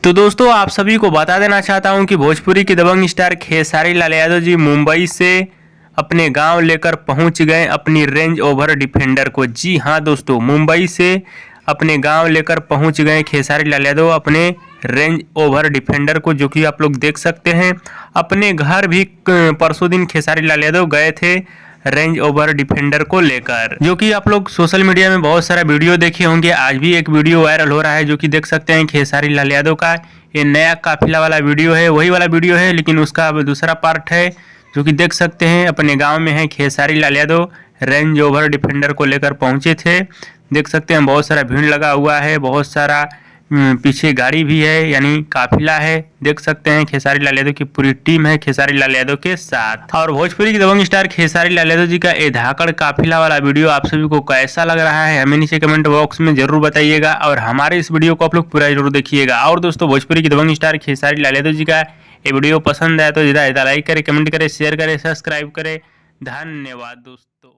तो दोस्तों आप सभी को बता देना चाहता हूं कि भोजपुरी के दबंग स्टार खेसारी लाल यादव जी मुंबई से अपने गांव लेकर पहुंच गए अपनी रेंज ओवर डिफेंडर को। जी हां दोस्तों, मुंबई से अपने गांव लेकर पहुंच गए खेसारी लाल यादव अपने रेंज ओवर डिफेंडर को, जो कि आप लोग देख सकते हैं। अपने घर भी परसों दिन खेसारी लाल यादव गए थे रेंज ओवर डिफेंडर को लेकर, जो कि आप लोग सोशल मीडिया में बहुत सारा वीडियो देखे होंगे। आज भी एक वीडियो वायरल हो रहा है जो कि देख सकते हैं खेसारी लाल यादव का। ये नया काफिला वाला वीडियो है, वही वाला वीडियो है लेकिन उसका अब दूसरा पार्ट है, जो कि देख सकते हैं अपने गांव में है Khesari Lal Yadav range over defender को लेकर पहुंचे थे। देख सकते हैं बहुत सारा भीड़ लगा हुआ है, बहुत सारा पीछे गाड़ी भी है, यानी काफिला है। देख सकते हैं खेसारी लाल यादव की पूरी टीम है खेसारी लाल यादव के साथ। और भोजपुरी के दबंग स्टार खेसारी लाल यादव जी का ये धाकड़ काफिला वाला वीडियो आप सभी को कैसा लग रहा है हमें नीचे कमेंट बॉक्स में जरूर बताइएगा, और हमारे इस वीडियो को आप लोग पूरा जरूर देखिएगा। और दोस्तों भोजपुरी के दबंग स्टार खेसारी लाल यादव जी का ये वीडियो पसंद आया तो ज़्यादा लाइक करें, कमेंट करें, शेयर करें, सब्सक्राइब करें। धन्यवाद दोस्तों।